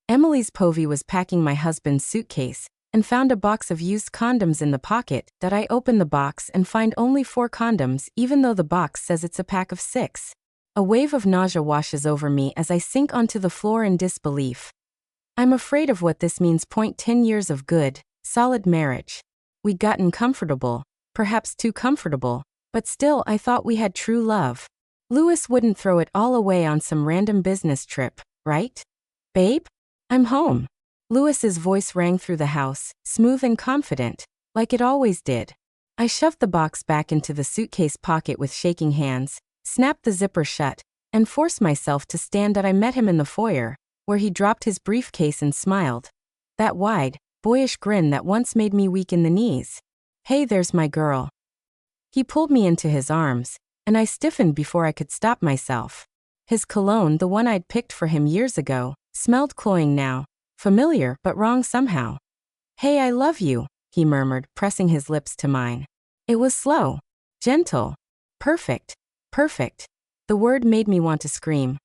Emily's povey was packing my husband's suitcase and found a box of used condoms in the pocket that I open the box and find only 4 condoms even though the box says it's a pack of 6. A wave of nausea washes over me as I sink onto the floor in disbelief. I'm afraid of what this means. 10 years of good, solid marriage. We'd gotten comfortable, perhaps too comfortable, but still I thought we had true love. Louis wouldn't throw it all away on some random business trip, right? Babe? I'm home. Louis's voice rang through the house, smooth and confident, like it always did. I shoved the box back into the suitcase pocket with shaking hands, snapped the zipper shut, and forced myself to stand. I met him in the foyer, where he dropped his briefcase and smiled. That wide, boyish grin that once made me weak in the knees. Hey, there's my girl. He pulled me into his arms, and I stiffened before I could stop myself. His cologne, the one I'd picked for him years ago, smelled cloying now, familiar but wrong somehow. Hey, I love you, he murmured, pressing his lips to mine. It was slow, gentle, perfect, perfect. The word made me want to scream.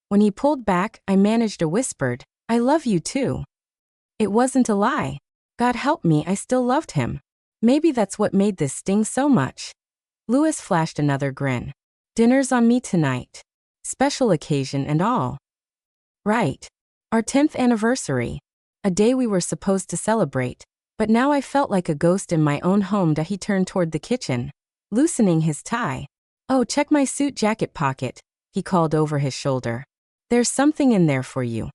When he pulled back, I managed a whispered, I love you too. It wasn't a lie. God help me, I still loved him. Maybe that's what made this sting so much. Louis flashed another grin. Dinner's on me tonight. Special occasion and all. Right. Our 10th anniversary. A day we were supposed to celebrate, but now I felt like a ghost in my own home. He turned toward the kitchen, loosening his tie. Oh, check my suit jacket pocket, he called over his shoulder. There's something in there for you.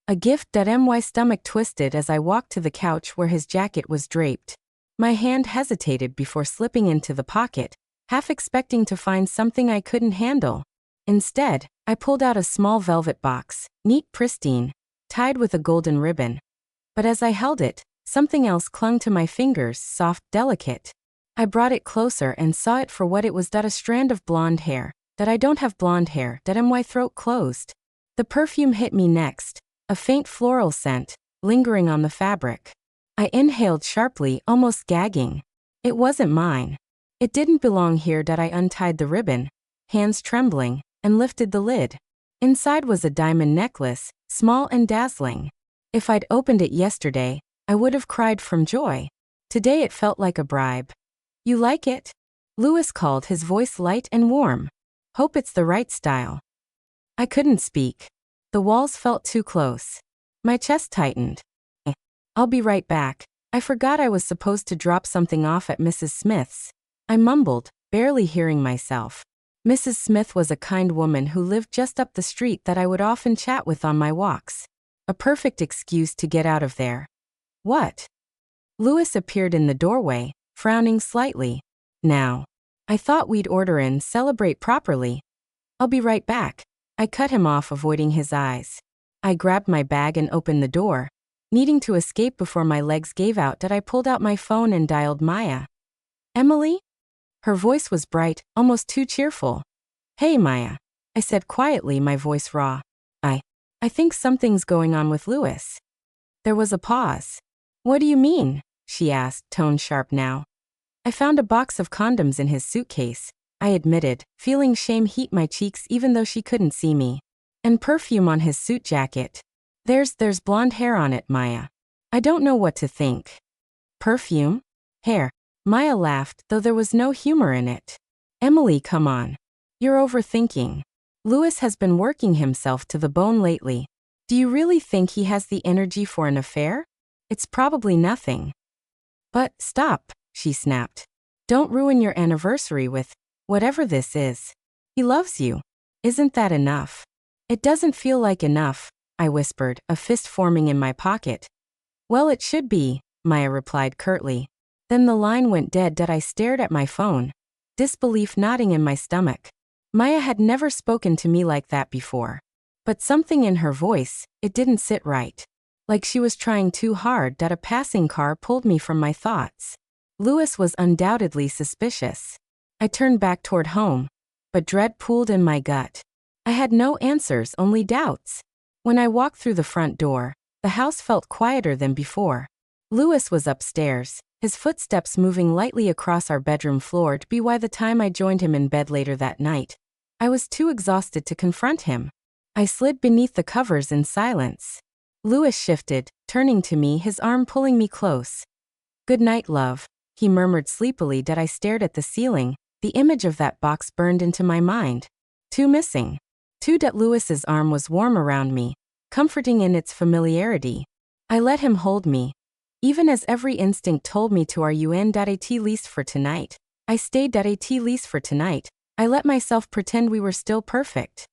A gift. My stomach twisted as I walked to the couch where his jacket was draped. My hand hesitated before slipping into the pocket, half expecting to find something I couldn't handle. Instead, I pulled out a small velvet box, neat, pristine, tied with a golden ribbon. But as I held it, something else clung to my fingers, soft, delicate. I brought it closer and saw it for what it was. A strand of blonde hair. I don't have blonde hair. My throat closed. The perfume hit me next, a faint floral scent, lingering on the fabric. I inhaled sharply, almost gagging. It wasn't mine. It didn't belong here. I untied the ribbon, hands trembling, and lifted the lid. Inside was a diamond necklace, small and dazzling. If I'd opened it yesterday, I would have cried from joy. Today it felt like a bribe. You like it? Louis called, his voice light and warm. Hope it's the right style. I couldn't speak. The walls felt too close. My chest tightened. I'll be right back. I forgot I was supposed to drop something off at Mrs. Smith's. I mumbled, barely hearing myself. Mrs. Smith was a kind woman who lived just up the street that I would often chat with on my walks. A perfect excuse to get out of there. What? Louis appeared in the doorway, frowning slightly. Now. I thought we'd order and celebrate properly. I'll be right back. I cut him off, avoiding his eyes. I grabbed my bag and opened the door. Needing to escape before my legs gave out, I pulled out my phone and dialed Maya. Emily? Her voice was bright, almost too cheerful. Hey, Maya. I said quietly, my voice raw. I think something's going on with Louis. There was a pause. What do you mean? She asked, tone sharp now. I found a box of condoms in his suitcase, I admitted, feeling shame heat my cheeks even though she couldn't see me. And perfume on his suit jacket. There's blonde hair on it, Maya. I don't know what to think. Perfume? Hair. Maya laughed, though there was no humor in it. Emily, come on. You're overthinking. Louis has been working himself to the bone lately. Do you really think he has the energy for an affair? It's probably nothing. But stop, she snapped. Don't ruin your anniversary with whatever this is. He loves you. Isn't that enough? It doesn't feel like enough, I whispered, a fist forming in my pocket. Well, it should be, Maya replied curtly. Then the line went dead. I stared at my phone, disbelief knotting in my stomach. Maya had never spoken to me like that before. But something in her voice, it didn't sit right. Like she was trying too hard. A passing car pulled me from my thoughts. Louis was undoubtedly suspicious. I turned back toward home, but dread pooled in my gut. I had no answers, only doubts. When I walked through the front door, the house felt quieter than before. Louis was upstairs, his footsteps moving lightly across our bedroom floor. By the time I joined him in bed later that night, I was too exhausted to confront him. I slid beneath the covers in silence. Louis shifted, turning to me, his arm pulling me close. Good night, love, he murmured sleepily. That I stared at the ceiling. The image of that box burned into my mind. Two missing. Two. That Louis's arm was warm around me, comforting in its familiarity. I let him hold me. Even as every instinct told me to, are you in? At least for tonight. I stayed. At least for tonight. I let myself pretend we were still perfect.